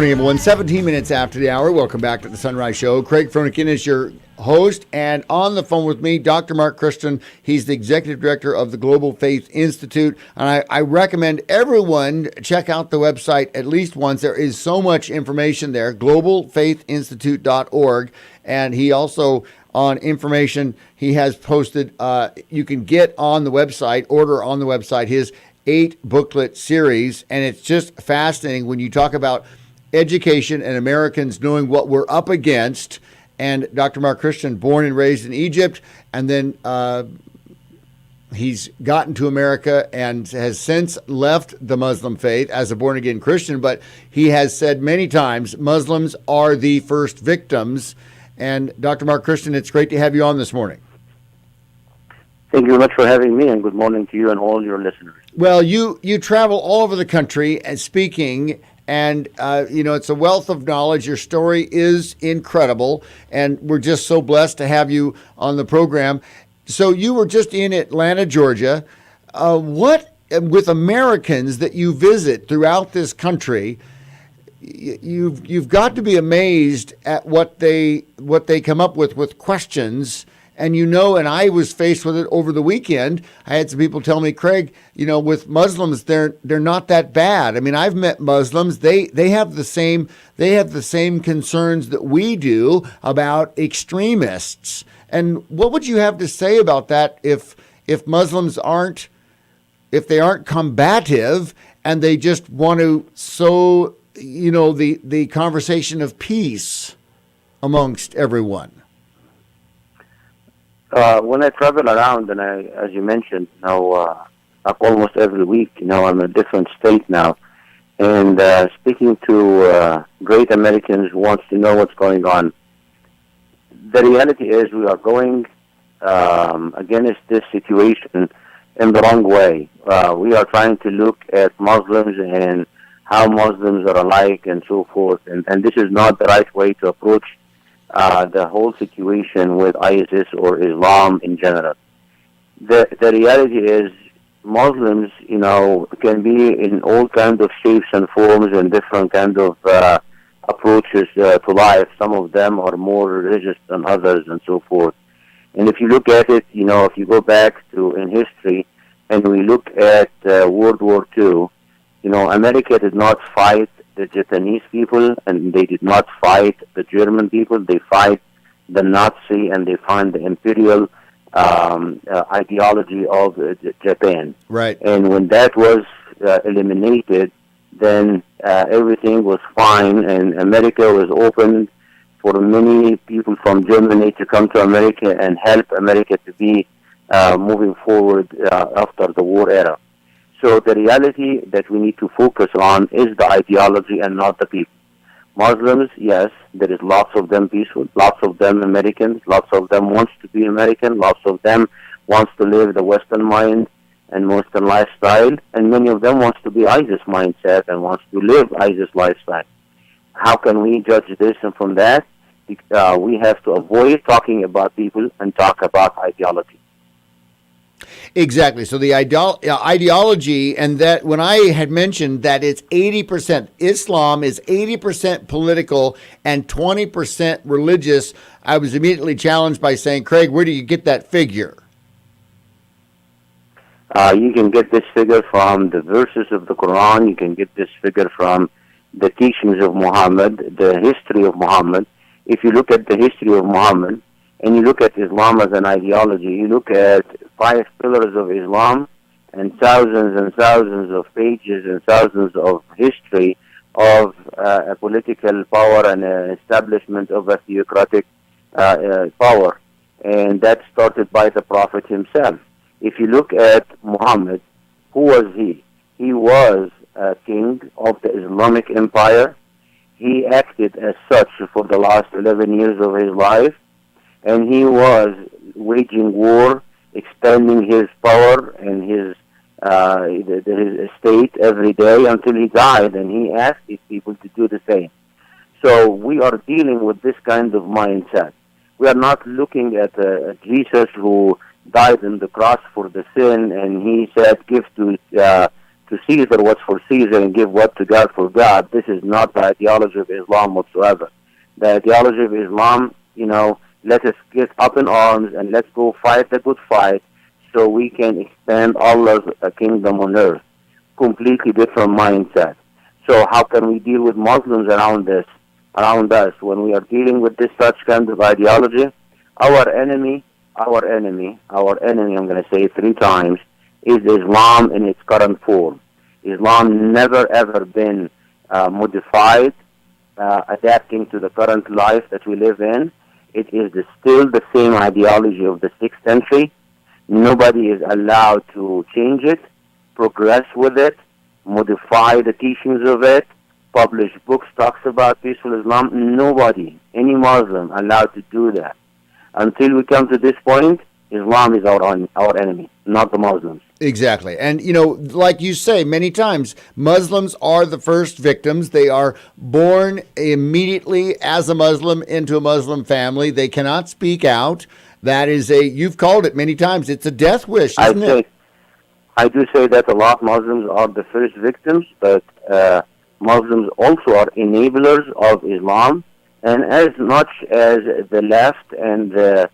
morning, everyone. 17 minutes after the hour. Welcome back to the Sunrise Show. Craig Froeniken is your host, and on the phone with me, Dr. Mark Christian. He's the executive director of the Global Faith Institute, and I recommend everyone check out the website at least once. There is so much information there, globalfaithinstitute.org, and he also, on information he has posted, you can get on the website, order on the website, his 8-booklet series, and it's just fascinating when you talk about education and Americans knowing what we're up against. And Dr. Mark Christian, born and raised in Egypt, and then he's gotten to America and has since left the Muslim faith as a born-again Christian, but he has said many times Muslims are the first victims. And Dr. Mark Christian, it's great to have you on this morning. Thank you very much for having me, and good morning to you and all your listeners. Well, you travel all over the country and speaking, and it's a wealth of knowledge. Your story is incredible, and we're just so blessed to have you on the program. So you were just in Atlanta, Georgia. What, with Americans that you visit throughout this country, you've got to be amazed at what they come up with questions. And and I was faced with it over the weekend. I had some people tell me, Craig, with Muslims, they're not that bad. I mean, I've met Muslims. They have the same concerns that we do about extremists. And what would you have to say about that if Muslims aren't combative and they just want to sow, the conversation of peace amongst everyone? When I travel around, and as you mentioned, almost every week, I'm in a different state now, and speaking to great Americans who wants to know what's going on. The reality is we are going against this situation in the wrong way. We are trying to look at Muslims and how Muslims are alike and so forth, and this is not the right way to approach the whole situation with ISIS or Islam in general. The reality is Muslims, can be in all kinds of shapes and forms and different kinds of approaches to life. Some of them are more religious than others and so forth. And if you look at it, if you go back in history and we look at World War II, America did not fight the Japanese people, and they did not fight the German people. They fight the Nazi, and they find the imperial ideology of Japan. Right. And when that was eliminated, then everything was fine, and America was open for many people from Germany to come to America and help America to be moving forward after the war era. So the reality that we need to focus on is the ideology and not the people. Muslims, yes, there is lots of them peaceful, lots of them Americans, lots of them wants to be American, lots of them wants to live the Western mind and Western lifestyle, and many of them wants to be ISIS mindset and wants to live ISIS lifestyle. How can we judge this? And from that, we have to avoid talking about people and talk about ideology. Exactly. So the ideology, and that when I had mentioned that it's 80%, Islam is 80% political and 20% religious, I was immediately challenged by saying, Craig, where do you get that figure? You can get this figure from the verses of the Quran. You can get this figure from the teachings of Muhammad, the history of Muhammad. If you look at the history of Muhammad, and you look at Islam as an ideology, you look at 5 pillars of Islam and thousands of pages and thousands of history of a political power and establishment of a theocratic power. And that started by the Prophet himself. If you look at Muhammad, who was he? He was a king of the Islamic Empire. He acted as such for the last 11 years of his life. And he was waging war, expanding his power and his estate every day until he died, and he asked these people to do the same. So we are dealing with this kind of mindset. We are not looking at Jesus who died on the cross for the sin, and he said, give to to Caesar what's for Caesar and give what to God for God. This is not the ideology of Islam whatsoever. The ideology of Islam, let us get up in arms and let's go fight the good fight so we can expand Allah's kingdom on earth. Completely different mindset. So how can we deal with Muslims around us when we are dealing with this such kind of ideology? Our enemy, I'm going to say it 3 times, is Islam in its current form. Islam never ever been modified, adapting to the current life that we live in. It is still the same ideology of the 6th century. Nobody is allowed to change it, progress with it, modify the teachings of it, publish books, talks about peaceful Islam. Nobody, any Muslim, allowed to do that. Until we come to this point, Islam is our enemy, not the Muslims. Exactly. And, like you say many times, Muslims are the first victims. They are born immediately as a Muslim into a Muslim family. They cannot speak out. That is you've called it many times, it's a death wish, isn't it? I do say that a lot. Muslims are the first victims, but Muslims also are enablers of Islam. And as much as the left and the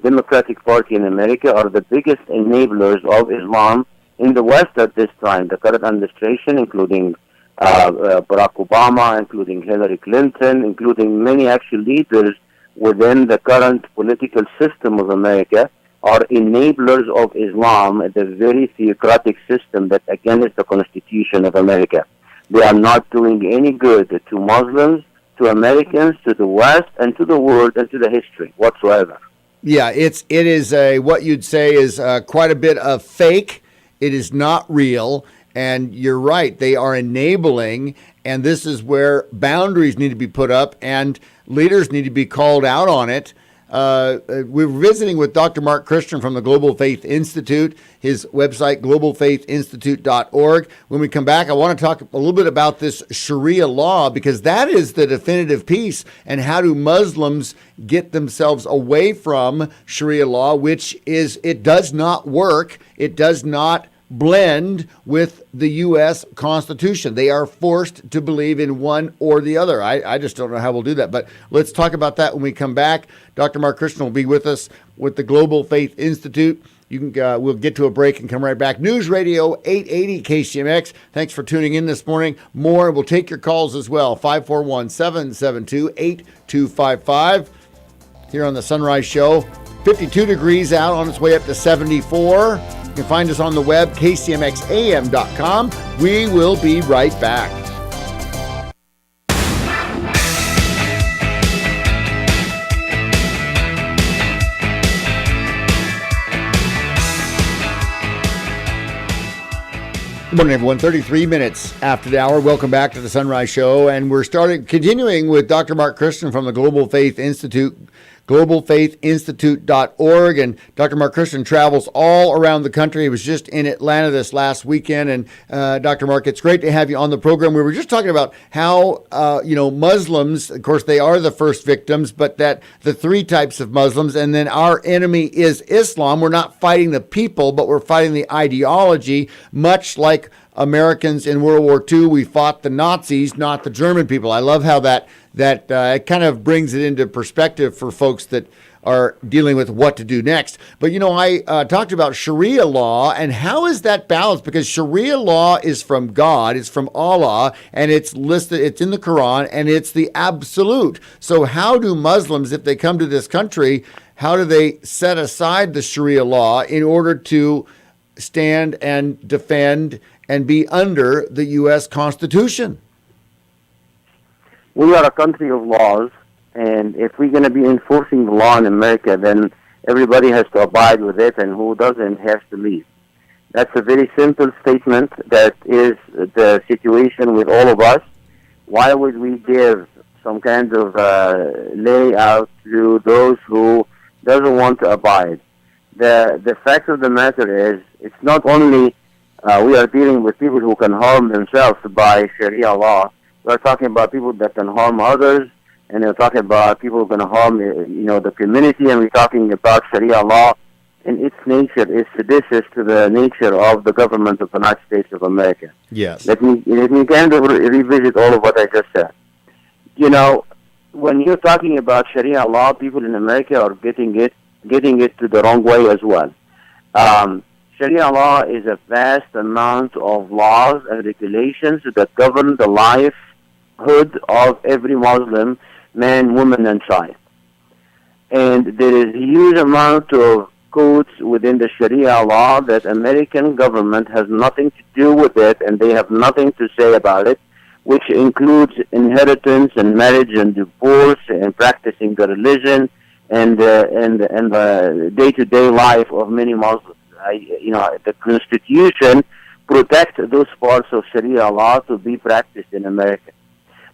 Democratic Party in America are the biggest enablers of Islam in the West at this time, the current administration, including Barack Obama, including Hillary Clinton, including many actual leaders within the current political system of America, are enablers of Islam, the very theocratic system that against the Constitution of America. They are not doing any good to Muslims, to Americans, to the West, and to the world, and to the history whatsoever. Yeah, it is what you'd say is quite a bit of fake. It is not real, and you're right. They are enabling, and this is where boundaries need to be put up, and leaders need to be called out on it. We're visiting with Dr. Mark Christian from the Global Faith Institute, his website, globalfaithinstitute.org. When we come back, I want to talk a little bit about this Sharia law, because that is the definitive piece. And how do Muslims get themselves away from Sharia law, which is, it does not work. It does not blend with the U.S. Constitution. They are forced to believe in one or the other. I just don't know how we'll do that. But let's talk about that when we come back. Dr. Mark Christian will be with us with the Global Faith Institute. We'll get to a break and come right back. News Radio 880 KCMX. Thanks for tuning in this morning. More, we'll take your calls as well. 541-772-8255 here on the Sunrise Show. 52 degrees out, on its way up to 74. You can find us on the web, kcmxam.com. We will be right back. Good morning, everyone. 33 minutes after the hour. Welcome back to the Sunrise Show. And we're continuing with Dr. Mark Christian from the Global Faith Institute, globalfaithinstitute.org. And Dr. Mark Christian travels all around the country. He was just in Atlanta this last weekend. And Dr. Mark, it's great to have you on the program. We were just talking about how, Muslims, of course, they are the first victims, but that the 3 types of Muslims, and then our enemy is Islam. We're not fighting the people, but we're fighting the ideology, much like Americans in World War II, we fought the Nazis, not the German people. I love how that kind of brings it into perspective for folks that are dealing with what to do next. But, I talked about Sharia law, and how is that balanced? Because Sharia law is from God, it's from Allah, and it's listed, it's in the Quran, and it's the absolute. So how do Muslims, if they come to this country, how do they set aside the Sharia law in order to stand and defend and be under the U.S. Constitution? We are a country of laws, and if we're going to be enforcing the law in America, then everybody has to abide with it, and who doesn't has to leave. That's a very simple statement. That is the situation with all of us. Why would we give some kind of layout to those who doesn't want to abide? The fact of the matter is, it's not only we are dealing with people who can harm themselves by Sharia law. We're talking about people that can harm others, and we're talking about people who can harm, the community, and we're talking about Sharia law. And it's nature is seditious to the nature of the government of the United States of America. Yes. Let me kind of revisit all of what I just said. When you're talking about Sharia law, people in America are getting it to the wrong way as well. Sharia law is a vast amount of laws and regulations that govern the livelihood of every Muslim man, woman, and child. And there is a huge amount of codes within the Sharia law that American government has nothing to do with it, and they have nothing to say about it, which includes inheritance and marriage and divorce and practicing the religion and the day-to-day life of many Muslims. The Constitution protects those parts of Sharia law to be practiced in America.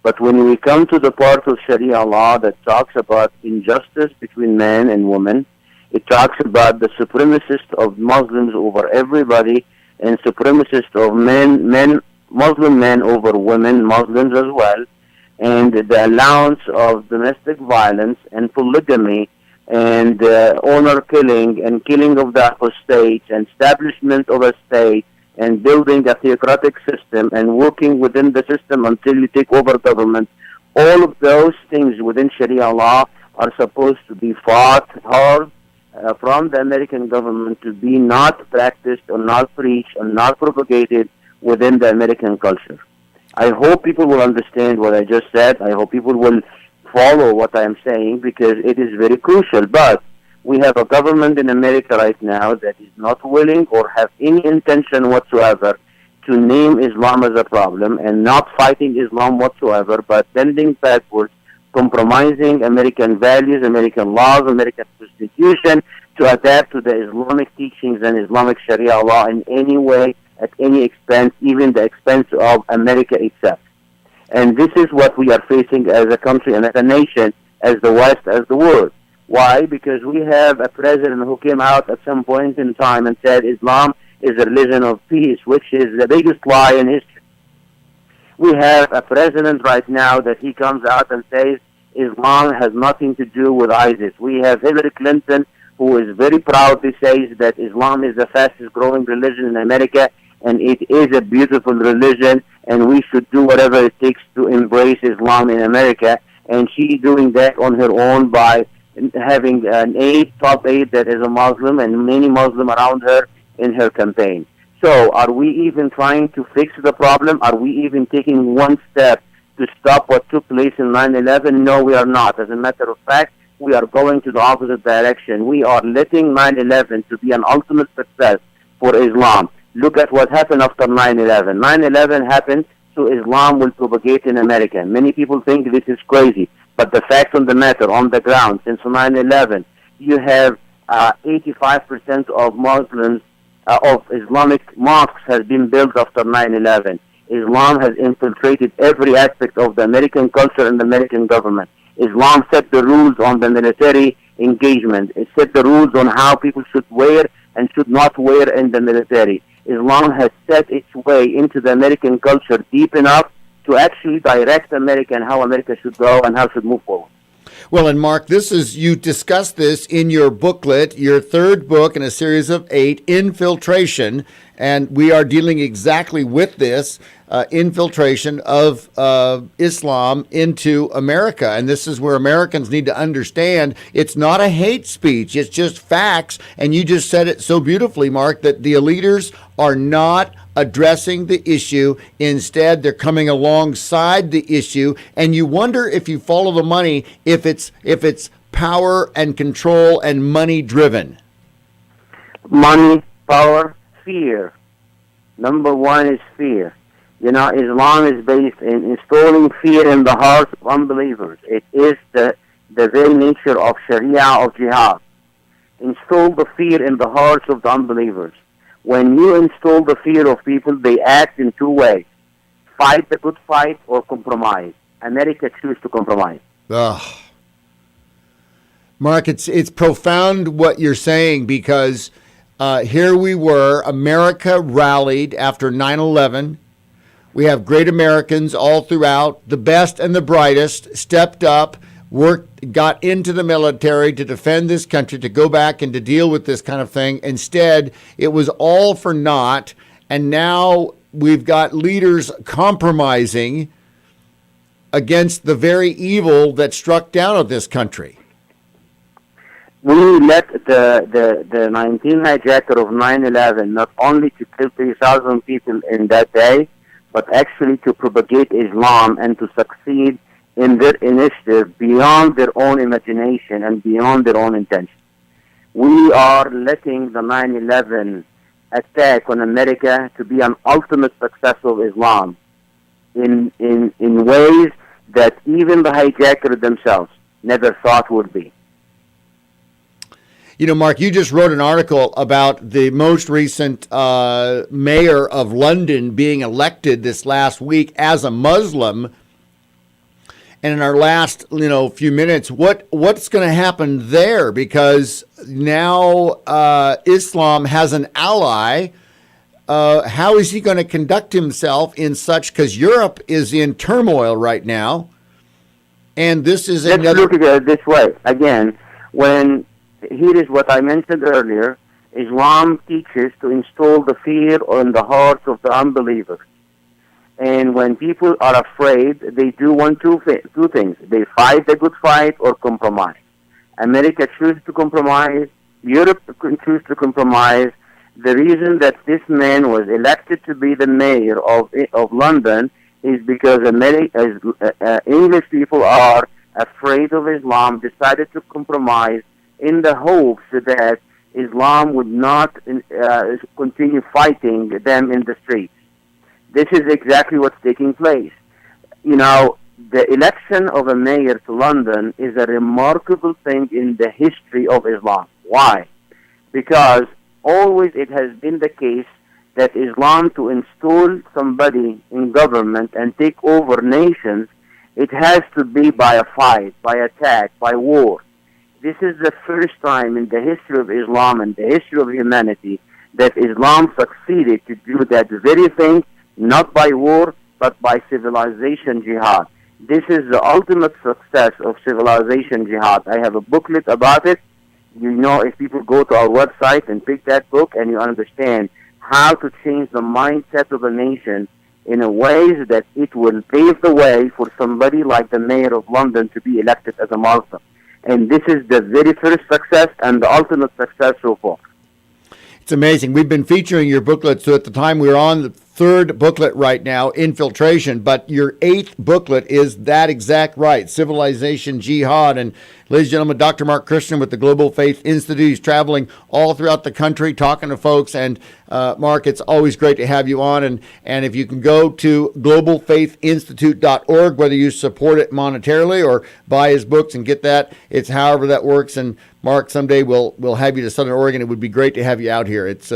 But when we come to the part of Sharia law that talks about injustice between men and women, it talks about the supremacist of Muslims over everybody and supremacist of Muslim men over women, Muslims as well, and the allowance of domestic violence and polygamy and honor killing and killing of the apostates and establishment of a state and building a theocratic system and working within the system until you take over government. All of those things within Sharia law are supposed to be fought hard from the American government to be not practiced or not preached or not propagated within the American culture. I hope people will understand what I just said. I hope people will follow what I am saying because it is very crucial. But we have a government in America right now that is not willing or have any intention whatsoever to name Islam as a problem and not fighting Islam whatsoever, but bending backwards, compromising American values, American laws, American Constitution to adapt to the Islamic teachings and Islamic Sharia law in any way, at any expense, even the expense of America itself. And this is what we are facing as a country and as a nation, as the West, as the world. Why? Because we have a president who came out at some point in time and said Islam is a religion of peace, which is the biggest lie in history. We have a president right now that he comes out and says Islam has nothing to do with ISIS. We have Hillary Clinton, who is very proudly says that Islam is the fastest growing religion in America, and it is a beautiful religion, and we should do whatever it takes to embrace Islam in America. And she's doing that on her own by having an top aide that is a Muslim and many Muslims around her in her campaign. So are we even trying to fix the problem? Are we even taking one step to stop what took place in 9/11? No, we are not. As a matter of fact, we are going to the opposite direction. We are letting 9/11 to be an ultimate success for Islam. Look at what happened after 9/11. 9/11 happened, so Islam will propagate in America. Many people think this is crazy. But the fact on the matter, on the ground, since 9/11, you have 85% of Muslims, of Islamic mosques has been built after 9/11. Islam has infiltrated every aspect of the American culture and the American government. Islam set the rules on the military engagement. It set the rules on how people should wear and should not wear in the military. Islam has set its way into the American culture deep enough to actually direct America and how America should go and how it should move forward. Well, and Mark, you discussed this in your booklet, your third book in a series of 8, Infiltration, and we are dealing exactly with this infiltration of Islam into America. And this is where Americans need to understand it's not a hate speech, it's just facts. And you just said it so beautifully, Mark, that the leaders are not addressing the issue. Instead, they're coming alongside the issue, and you wonder, if you follow the money, if it's power and control and money driven. Money, power, fear. Number one is fear. Islam is based in installing fear in the hearts of unbelievers. It is the very nature of Sharia, of jihad. Install the fear in the hearts of the unbelievers. When you install the fear of people, they act in two ways: fight the good fight or compromise. America chooses to compromise. Ugh. Mark, it's profound what you're saying, because here we were, America rallied after 9/11. We have great Americans all throughout. The best and the brightest stepped up, got into the military to defend this country, to go back and to deal with this kind of thing. Instead, it was all for naught. And now we've got leaders compromising against the very evil that struck down at this country. We let the 19 hijacker of 9/11 not only to kill 3,000 people in that day, but actually to propagate Islam and to succeed in their initiative beyond their own imagination and beyond their own intention. We are letting the 9/11 attack on America to be an ultimate success of Islam in ways that even the hijackers themselves never thought would be. You know, Mark, you just wrote an article about the most recent mayor of London being elected this last week as a Muslim. And in our last, few minutes, what's going to happen there? Because now Islam has an ally. How is he going to conduct himself in such? Because Europe is in turmoil right now, and this is Let's look at it this way again. Here is what I mentioned earlier. Islam teaches to install the fear in the hearts of the unbelievers. And when people are afraid, they do two things. They fight the good fight or compromise. America chooses to compromise. Europe chooses to compromise. The reason that this man was elected to be the mayor of London is because English people are afraid of Islam, decided to compromise in the hopes that Islam would not continue fighting them in the streets. This is exactly what's taking place. The election of a mayor to London is a remarkable thing in the history of Islam. Why? Because always it has been the case that Islam, to install somebody in government and take over nations, it has to be by a fight, by attack, by war. This is the first time in the history of Islam and the history of humanity that Islam succeeded to do that very thing, not by war, but by civilization jihad. This is the ultimate success of civilization jihad. I have a booklet about it. If people go to our website and pick that book, and you understand how to change the mindset of a nation in a ways that it will pave the way for somebody like the mayor of London to be elected as a Muslim. And this is the very first success and the ultimate success so far. It's amazing. We've been featuring your booklet. So at the time we were on the third booklet right now, Infiltration, but your eighth booklet is that exact right, Civilization Jihad. And ladies and gentlemen, Dr. Mark Christian with the Global Faith Institute. He's traveling all throughout the country talking to folks. And Mark, it's always great to have you on. And if you can go to globalfaithinstitute.org, whether you support it monetarily or buy his books and get that, it's however that works. And Mark, someday we'll have you to Southern Oregon. It would be great to have you out here. It's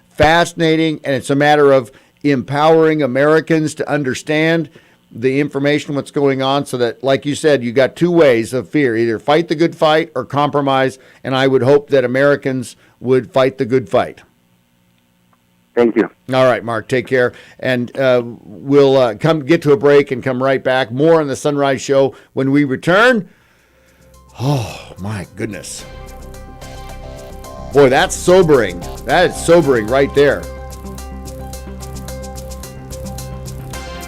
fascinating, and it's a matter of empowering Americans to understand the information, what's going on, so that, like you said, you got two ways of fear: either fight the good fight or compromise. And I would hope that Americans would fight the good fight. Thank you. All right, Mark, take care. And we'll get to a break and come right back. More on the Sunrise Show when we return. Oh, my goodness. Boy, that's sobering. That is sobering right there.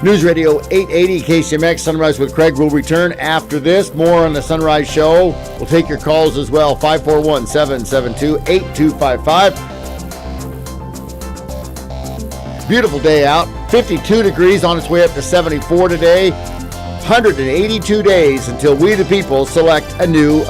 News Radio 880 KCMX, Sunrise with Craig will return after this. More on the Sunrise Show. We'll take your calls as well. 541-772-8255. Beautiful day out. 52 degrees, on its way up to 74 today. 182 days until we the people select a new